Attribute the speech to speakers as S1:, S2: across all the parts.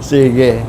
S1: Sige.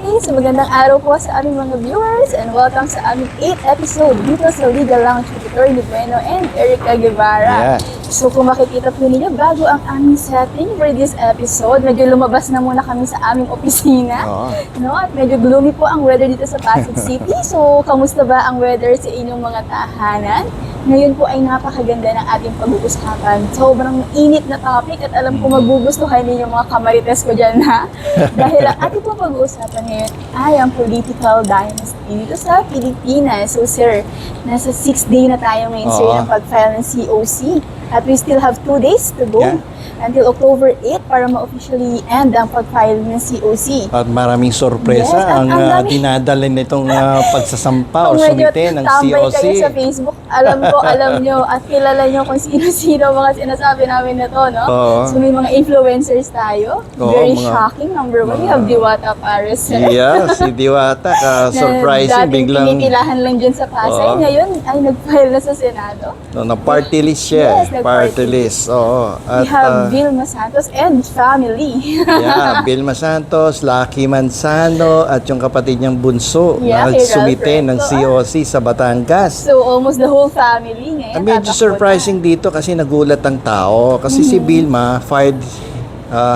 S2: Okay, so magandang araw po sa aming mga viewers and welcome sa aming 8th episode dito sa Legal Lounge with Attorney Bueno and Erica Guevara.
S1: Yeah.
S2: So kung makikita po ninyo, bago ang aming setting for this episode, medyo lumabas na muna kami sa aming opisina.
S1: Oo.
S2: No? At medyo gloomy po ang weather dito sa Pasig City. So kamusta ba ang weather sa inyong mga tahanan? Ngayon po ay napakaganda ng ating pag-uusapan. Sobrang init na topic at alam ko magugustuhan ninyo mga kamarites ko dyan ha. Dahil ang ating pong pag-uusapan ngayon ay ang political dynasty dito sa Pilipinas. So sir, nasa 6th day na tayo ngayon sir
S1: Oo.
S2: ng pag-file ng COC. At we still have 2 days to go.
S1: Yeah.
S2: Until October 8 para ma-officially end ang pag-file ng COC.
S1: At maraming sorpresa
S2: Yes,
S1: ang
S2: ang dami.
S1: dinadala nitong pagsasampa o
S2: Kung medyo
S1: sumite ng
S2: tambay
S1: COC.
S2: kayo sa Facebook, alam ko, alam nyo, at kilala nyo kung sino-sino mga sinasabi namin na to, no?
S1: Oo.
S2: So may mga influencers tayo.
S1: Oo,
S2: Very
S1: mga-
S2: shocking. Number one, we have Diwata Pares.
S1: Yeah, si Diwata, surprising,
S2: na dating
S1: biglang
S2: pinipilahan lang dyan sa Pasay.
S1: Oo.
S2: Ngayon ay nag-file na sa Senado.
S1: na party list siya.
S2: Yes,
S1: Party list. Oo.
S2: We have Vilma Santos and family.
S1: yeah, Vilma Santos, Lucky Manzano, at yung kapatid niyang bunso
S2: Yeah,
S1: na
S2: kay
S1: nagsumite
S2: Ralph
S1: ng
S2: Recto,
S1: COC sa Batangas.
S2: So almost the whole family ngayon.
S1: Ang medyo
S2: tatakbo
S1: surprising dito kasi nagulat ang tao. Kasi si Vilma filed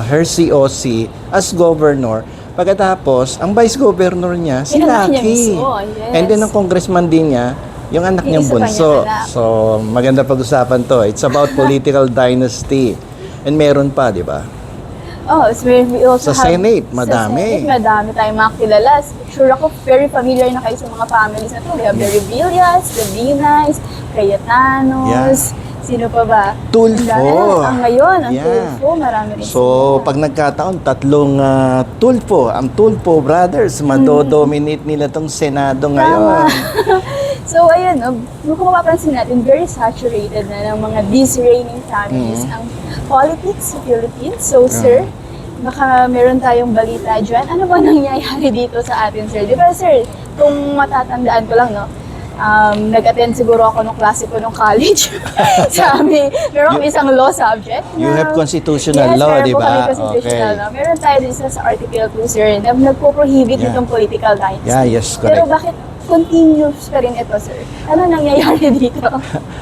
S1: her COC as governor. Pagkatapos, ang vice governor niya, si
S2: Yung anak niya
S1: Lucky.
S2: mismo, yes.
S1: And then ang congressman din niya, yung anak
S2: Yung
S1: niyang
S2: isa pa
S1: bunso.
S2: niyang anak.
S1: So, maganda pag-usapan to. It's about political dynasty. And meron pa, di ba?
S2: Oh, it's very, we also
S1: Sa
S2: have,
S1: Senate, madami.
S2: Sa Senate, madami tayong mga kilala. Sure ako, very familiar na kayo sa mga families na to. We have the Revillas, the Binay, Cayetanos, sino pa ba?
S1: Tulfo.
S2: Ang dami. Ang ngayon, ang
S1: Yeah.
S2: Tulfo, marami rin
S1: So,
S2: sila.
S1: pag nagkataon, tatlong Tulfo, ang Tulfo brothers, madodominate nila tong Senado ngayon.
S2: So, ayun, kung mapapansin natin, very saturated na ng mga these reigning families ang politics sa Philippines. So, sir, baka meron tayong balita dyan. Ano ba nangyayari dito sa atin, sir? Di ba, sir, kung matatandaan ko lang, no? Nag-attend siguro ako nung klase ko nung college. Sabi, meron kami isang law subject.
S1: You
S2: na-
S1: have constitutional
S2: yes,
S1: law,
S2: meron
S1: di
S2: po
S1: ba?
S2: kami constitutional
S1: Okay.
S2: law. Meron tayo din sa Article 2, sir, na nagpo-prohibit
S1: Yeah.
S2: itong political dynasty.
S1: Yeah, yes,
S2: Pero
S1: correct.
S2: bakit continuous pa rin ito, sir? Ano nangyayari dito?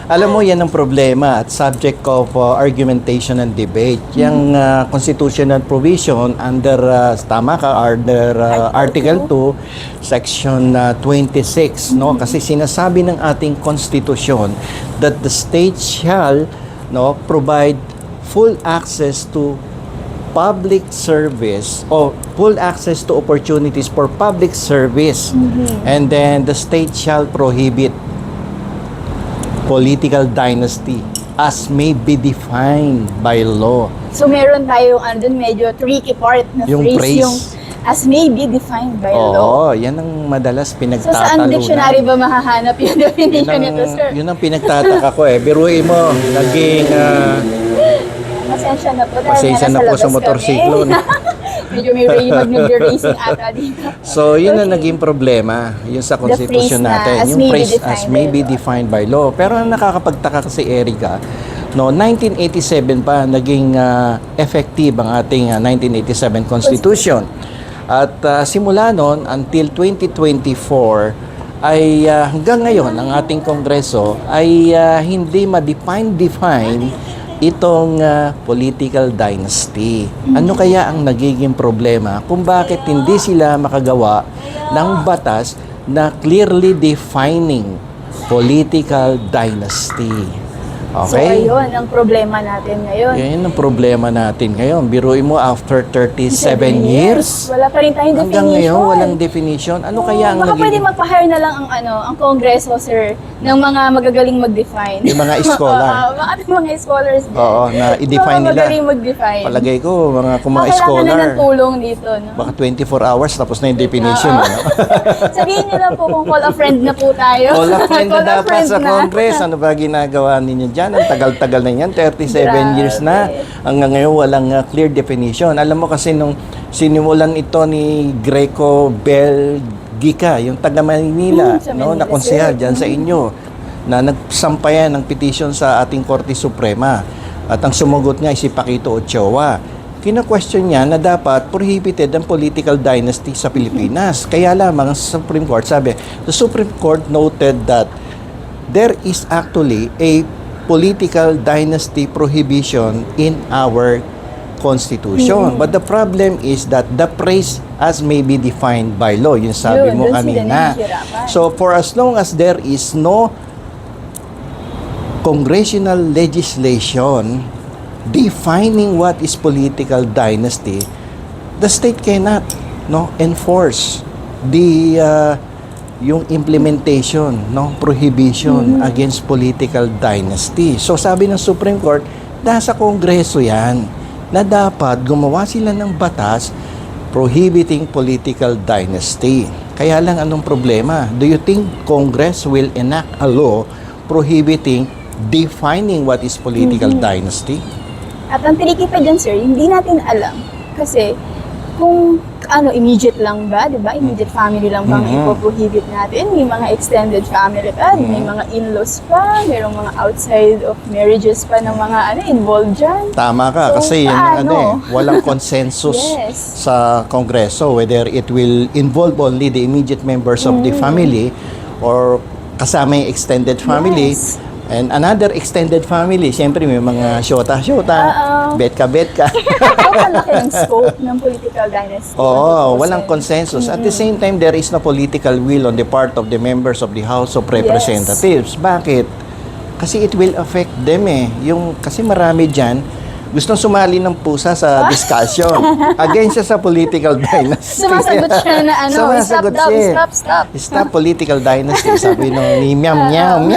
S1: Alam mo, yan ang problema at subject of argumentation and debate. Yung constitutional provision under, tama ka, under Article 2, Section 26, no? Kasi sinasabi ng ating konstitusyon that the state shall, no, provide full access to public service or full access to opportunities for public service. And then the state shall prohibit political dynasty as may be defined by law.
S2: So meron tayong andun medyo tricky part na
S1: Yung
S2: phrase,
S1: phrase.
S2: yung as may be defined by law.
S1: Oo, yan ang madalas
S2: So
S1: pinagtatalunan.
S2: saan dictionary ba mahahanap yung definition nito, sir?
S1: Yun ang pinagtataka ko eh. Biruin mo, naging
S2: Pasensya na po. dahil
S1: pasensya na
S2: nasa
S1: po sa
S2: labas
S1: motorsiklo.
S2: kami. Medyo may mag-racing ata dito.
S1: So, yun ang naging problema, yun sa constitution
S2: phrase na,
S1: natin.
S2: as
S1: Yung
S2: may be
S1: phrase
S2: defined
S1: as may
S2: by
S1: be
S2: law.
S1: defined by law. Pero ang nakakapagtaka kasi, Erica, no, 1987 pa naging effective ang ating 1987 Constitution. At simula noon until 2024 ay hanggang ngayon ang ating Kongreso ay hindi ma-define itong political dynasty. Ano kaya ang nagiging problema kung bakit hindi sila makagawa ng batas na clearly defining political dynasty?
S2: So
S1: Okay?
S2: ayun ang problema natin ngayon.
S1: Yan ang problema natin ngayon. Biruin mo after 37 years,
S2: Wala pa rin tayong
S1: hanggang
S2: definition.
S1: ngayon walang definition. Ano kaya ang
S2: Baka pwede
S1: nagiging...
S2: magpa-hire na lang ang Kongreso, sir, ng mga magagaling mag-define.
S1: Yung mga scholar.
S2: Mga scholars din.
S1: Oo, na i-define
S2: Mga
S1: nila.
S2: magaling mag-define.
S1: Palagay ko, kung mga
S2: Kailangan
S1: scholar,
S2: na ng tulong dito, no?
S1: baka 24 hours tapos na yung definition.
S2: Oo.
S1: Ano?
S2: Sabihin niyo lang po kung call a friend na po tayo.
S1: Call a friend na
S2: Call a
S1: dapat
S2: friend
S1: sa
S2: na.
S1: Congress. Ano ba ginagawa ninyo dyan? Ang tagal-tagal na yan. 37 years na. Hanggang ngayon walang clear definition. Alam mo kasi nung sinimulan ito ni Greco Belgica, yung taga Manila,
S2: sa
S1: no,
S2: Manila,
S1: na konsehal
S2: sir.
S1: dyan sa inyo, na nagsampayan ng petition sa ating Korte Suprema. At ang sumugot nga ay si Paquito Ochoa. kina-question niya na dapat prohibited ang political dynasty sa Pilipinas. Kaya lamang sa Supreme Court, sabi, the Supreme Court noted that there is actually a political dynasty prohibition in our Constitution. But the problem is that the praise as may be defined by law. Yung sabi mo
S2: Doon sila
S1: kanina.
S2: nahihirapan.
S1: So, for as long as there is no congressional legislation defining what is political dynasty, the state cannot enforce the yung implementation, prohibition against political dynasty. So sabi ng Supreme Court, nasa Kongreso yan, na dapat gumawa sila ng batas prohibiting political dynasty. Kaya lang anong problema? Do you think Congress will enact a law prohibiting defining what is political dynasty?
S2: At ang tricky pa dyan, sir, hindi natin alam. Kasi, kung immediate lang ba, di ba? Immediate family lang bang ipoprohibit natin? May mga extended family pa, may mga in-laws pa, mayroong mga outside of marriages pa ng mga involved dyan.
S1: Tama ka,
S2: So,
S1: kasi
S2: paano?
S1: walang consensus
S2: Yes.
S1: sa Kongreso whether it will involve only the immediate members of the family or kasama yung extended family.
S2: Yes.
S1: And another extended family, siyempre may mga syota-syota, bet-ka.
S2: So, kalaki ng scope ng political dynasty.
S1: Oo, walang consensus. At the same time, there is no political will on the part of the members of the House of Representatives. Bakit? Kasi it will affect them kasi marami dyan, gustong sumali ng pusa sa discussion. Against siya sa political dynasty.
S2: Sumasagot siya na
S1: Sumasagot
S2: stop daw,
S1: siya.
S2: stop.
S1: Stop political dynasty. Sabi nung ni Miam Miam.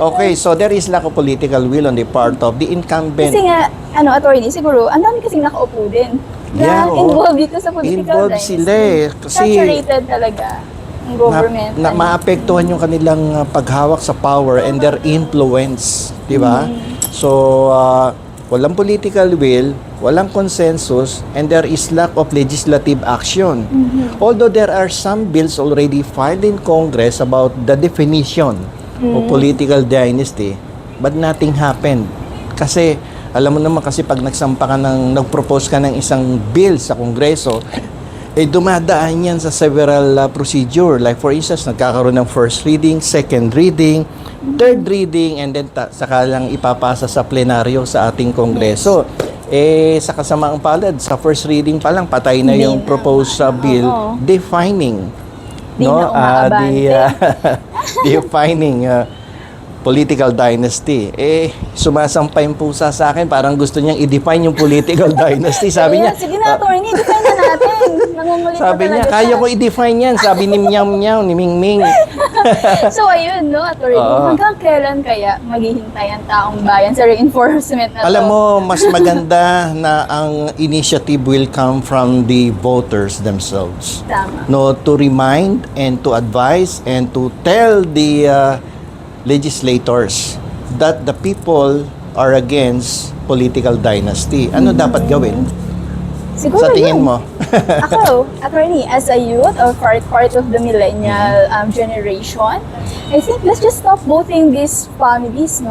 S1: Okay, so there is lack of political will on the part of the incumbent.
S2: Kasi nga, attorney, siguro, ang dami kasing nakaupo din.
S1: Yeah,
S2: Na involved dito sa political
S1: involved
S2: dynasty.
S1: sila Kasi
S2: saturated talaga ang government.
S1: na maapektuhan yung kanilang paghawak sa power and their influence, di ba? So, walang political will, walang consensus, and there is lack of legislative action. Although there are some bills already filed in Congress about the definition of political dynasty, but nothing happened. Kasi, alam mo naman kasi pag nag-propose ka ng isang bill sa Kongreso, dumadaan yan sa several procedure. Like for instance, nagkakaroon ng first reading, second reading, third reading, and then saka lang ipapasa sa plenaryo sa ating Kongreso. Sa kasamaang palad, sa first reading pa lang, patay na yung proposed bill defining
S2: Di na umaabante.
S1: defining political dynasty. Sumasampay yung pusa sa akin, parang gusto niyang i-define yung political dynasty. Sabi niya,
S2: Sige na, attorney, define na natin. Nangungulit
S1: sabi niya, kaya ko i-define yan. Sabi ni Miao Miao, ni Ming Ming.
S2: So, ayun, attorney. Hanggang kailan kaya maghihintay ang taong bayan sa reinforcement na
S1: Alam mo, mas maganda na ang initiative will come from the voters themselves.
S2: Tama.
S1: To remind and to advise and to tell the legislators that the people are against political dynasty. Ano dapat gawin?
S2: Siguro
S1: Sa tingin
S2: yun.
S1: mo?
S2: Ako, attorney, as a youth or part of the millennial generation, I think let's just stop voting these families,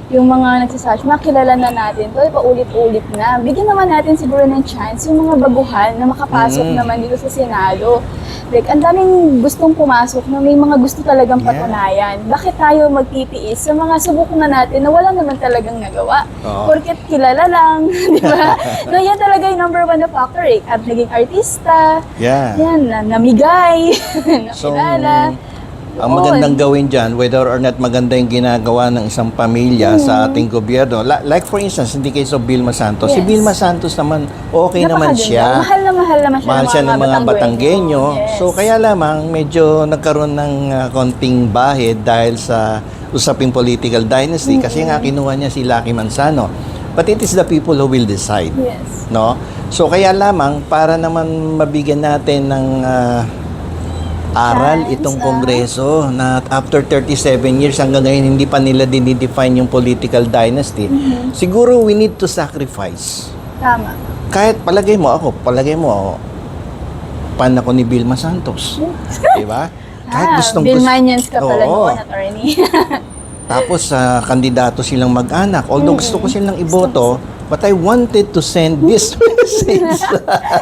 S2: Yung mga nagsasabi, makilala na natin, paulit-ulit na. Bigyan naman natin siguro ng chance yung mga baguhan na makapasok naman dito sa Senado. Like, ang daming gustong pumasok na may mga gusto talagang patunayan. Bakit tayo magtitiis sa mga subok na natin na wala naman talagang nagawa? Porket kilala lang, di ba? Yan talaga yung number one na factor At naging artista, yan, namigay, nakilala.
S1: Ang magandang gawin dyan, whether or not maganda yung ginagawa ng isang pamilya sa ating gobyerno. Like for instance, in the case of Vilma Santos. Si Vilma Santos naman, okay naman siya.
S2: Mahal naman siya.
S1: Mahal siya ng mga Batanggenyo.
S2: Yes.
S1: So kaya lamang medyo nagkaroon ng konting bahid dahil sa usaping political dynasty kasi nga kinuha niya si Lucky Manzano. But it is the people who will decide.
S2: Yes.
S1: So kaya lamang para naman mabigyan natin ng aral itong Kongreso na after 37 years hanggang ngayon hindi pa nila dinidefine yung political dynasty. Siguro we need to sacrifice.
S2: Tama.
S1: Kahit palagay mo ako, fan ako ni Vilma Santos. Di ba? Kahit
S2: Vilmanians ka pala noon, attorney.
S1: Tapos kandidato silang mag-anak. Although gusto ko silang iboto, But I wanted to send this message.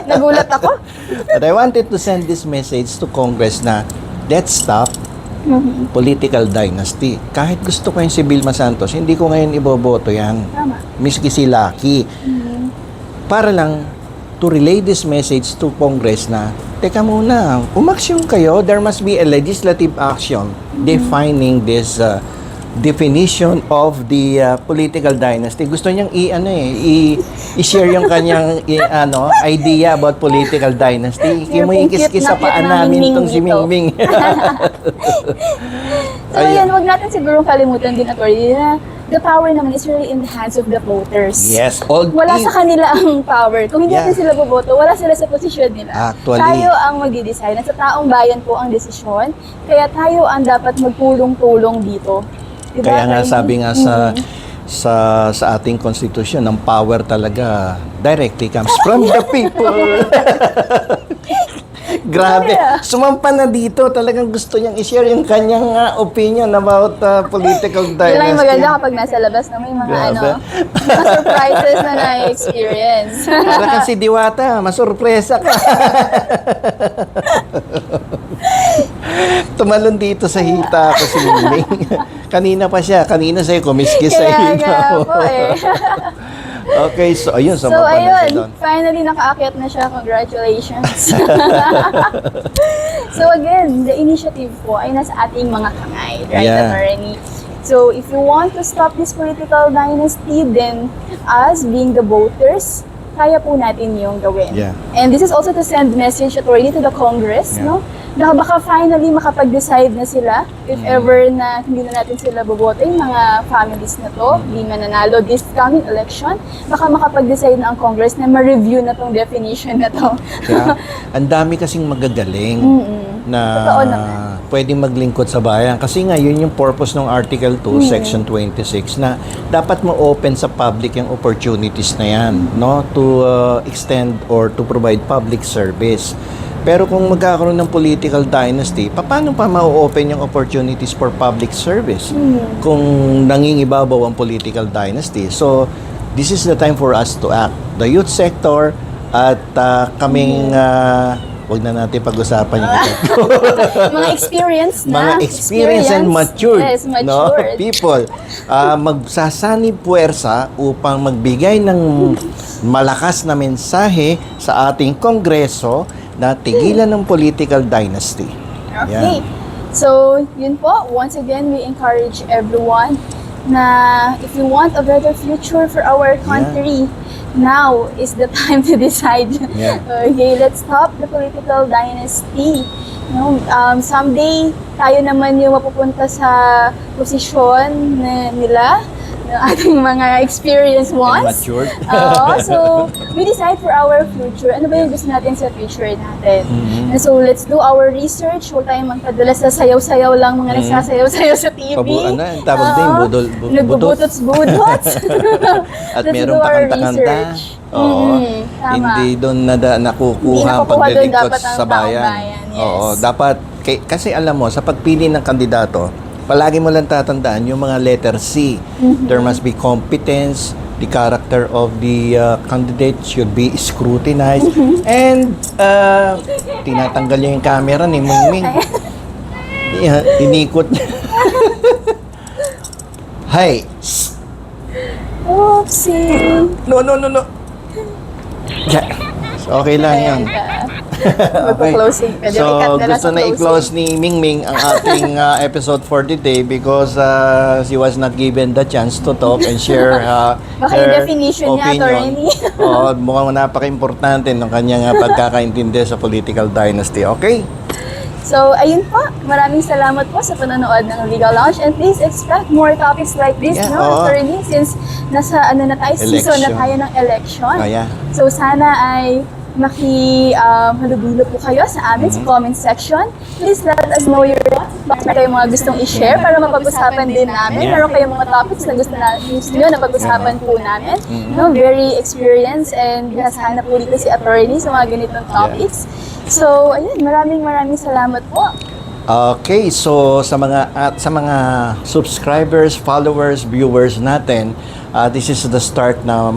S2: Nagulat ako.
S1: But I wanted to send this message to Congress na let's stop political dynasty. Kahit gusto ko yung si Vilma Santos, hindi ko ngayon iboboto yan.
S2: Tama.
S1: Miski si Lucky. Para lang to relay this message to Congress na, teka muna, umaksyon kayo, there must be a legislative action defining this definition of the political dynasty. Gusto niyang i-share yung kanyang idea about political dynasty.
S2: Yung
S1: Kimikis-kis sa
S2: cute
S1: paan
S2: na
S1: namin
S2: Mingming
S1: itong si
S2: ito.
S1: Mingming.
S2: So yan, wag natin siguro kalimutan din, attorney, na the power naman is really in the hands of the voters.
S1: Yes.
S2: Wala sa kanila ang power. Kung hindi
S1: Yeah.
S2: natin sila boboto, wala sila sa posisyon nila.
S1: Actually.
S2: Tayo ang mag-decide. Nasa taong bayan po ang desisyon. Kaya tayo ang dapat magtulong-tulong dito. Diba?
S1: Kaya nga sabi nga
S2: Mm.
S1: sa ating constitution, ang power talaga directly comes from the people. Grabe. Sumampa na dito. Talagang gusto niyang i-share yung kanyang opinion about political
S2: Yun lang yung
S1: dynasty.
S2: maganda kapag nasa labas na may mga
S1: Grabe.
S2: mga surprises na na-experience.
S1: Para kasi Diwata, masurpresa ka. Tumalon dito sa hita ako si Mingming. Kanina pa siya. Kanina sa'yo kumiskis sa
S2: Kaya
S1: hita
S2: nga
S1: mo.
S2: po eh.
S1: Okay, so ayun.
S2: So
S1: Sumampa na siya
S2: ayun,
S1: doon.
S2: finally nakaakyat na siya. Congratulations. So again, the initiative po ay nasa ating mga kamay, right,
S1: Yeah.
S2: attorney? So if you want to stop this political dynasty, then us being the voters, kaya po natin yung gawin.
S1: Yeah.
S2: And this is also to send message authority to the Congress,
S1: Yeah.
S2: no? Na baka finally makapag-decide na sila if ever na hindi na natin sila boboto yung mga families na to, hindi mananalo this coming election, baka makapag-decide na ang Congress na ma-review na tong definition na to.
S1: Kaya, ang dami kasing magagaling na
S2: Totoo naman.
S1: pwedeng maglingkod sa bayan. Kasi nga, yun yung purpose ng Article 2, Section 26, na dapat mo-open sa public yung opportunities na yan, no? To extend or to provide public service. Pero kung magkakaroon ng political dynasty, paano pa ma-open yung opportunities for public service kung nangingibabaw ang political dynasty? So, this is the time for us to act. The youth sector at kaming wag na natin pag-usapan yung
S2: Mga experience na.
S1: mga experience and matured,
S2: Yes,
S1: no?
S2: matured.
S1: People magsasanib puwersa upang magbigay ng malakas na mensahe sa ating kongreso na tigilan ng political dynasty.
S2: Okay.
S1: Yan.
S2: So, yun po. Once again, we encourage everyone na if you want a better future for our country, now is the time to decide.
S1: Yeah.
S2: Okay, let's stop the political dynasty. No, someday, tayo naman yung mapupunta sa posisyon nila, ng ating mga experienced ones.
S1: matured.
S2: Oo, so we decide for our future. Ano ba yung gusto natin sa future natin? And so let's do our research. Huwag tayong magpadala sa sayaw-sayaw lang, mga nagsasayaw-sayaw sa TV.
S1: Ang tawag din, budol.
S2: Nagbubutots-budots.
S1: At
S2: Let's
S1: merong
S2: do our
S1: pakanta-kanta.
S2: research.
S1: Oo.
S2: Tama.
S1: Hindi doon nakukuha
S2: Hindi
S1: ang
S2: nakukuha doon
S1: paglilingkod
S2: dapat ang
S1: sa
S2: taong
S1: bayan.
S2: bayan, yes.
S1: Oo, dapat kasi alam mo sa pagpili ng kandidato, palagi mo lang tatandaan yung mga letter C. There must be competence, the character of the candidate should be scrutinized, and tinatanggal niya yung camera ni Mingming. Inikot niya. Hi.
S2: Oopsie.
S1: No. Yeah. Okay lang yan.
S2: Magpa-closing ka.
S1: So,
S2: Delikat na lang
S1: gusto
S2: sa
S1: na
S2: closing.
S1: i-close ni Mingming ang ating episode for today because she was not given the chance to talk and share
S2: Baka
S1: her
S2: yung definition niya, attorney.
S1: Oo, mukhang napaka-importante ng kanyang pagkakaintindi sa political dynasty. Okay?
S2: So, ayun po. Maraming salamat po sa panonood ng Legal Lounge and please expect more topics like this,
S1: Yeah,
S2: no,
S1: oo.
S2: attorney? Since nasa na tayo, season na
S1: Election.
S2: tayo ng election.
S1: Oh, yeah.
S2: So, sana ay halubilo po kayo sa amin sa comment section. Please let us know your thoughts. Bakit kayo mga gustong i-share para mapag-usapan din namin.
S1: Yeah.
S2: Meron kayong mga topics na gusto nyo na pag-usapan po namin. No, very experienced and sana po dito si attorney sa mga ganitong topics. So, ayun, maraming salamat po.
S1: Okay, so sa mga subscribers, followers, viewers natin, this is the start na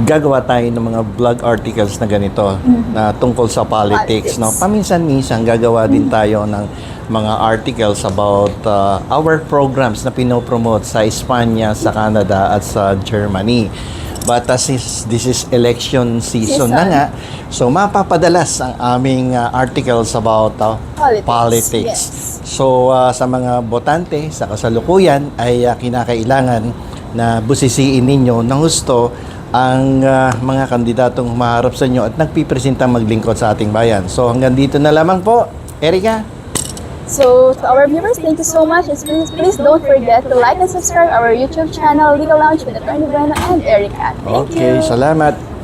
S1: gagawa tayo ng mga blog articles na ganito na tungkol sa politics, no? Paminsan-minsan gagawa din tayo ng mga articles about our programs na pinopromote sa Espanya, sa Canada at sa Germany. But since this is election season na nga, so mapapadalas ang aming articles about politics.
S2: Yes.
S1: So sa mga botante sa kasalukuyan ay kinakailangan na busisiin ninyo ng husto ang mga kandidatong humaharap sa inyo at nagpipresenta maglingkod sa ating bayan. So hanggang dito na lamang po. Erica?
S2: So, to our viewers, thank you so much. And please don't forget to like and subscribe our YouTube channel, Legal Lounge with Attorney Brenda and Erica. Thank
S1: Okay,
S2: you.
S1: salamat.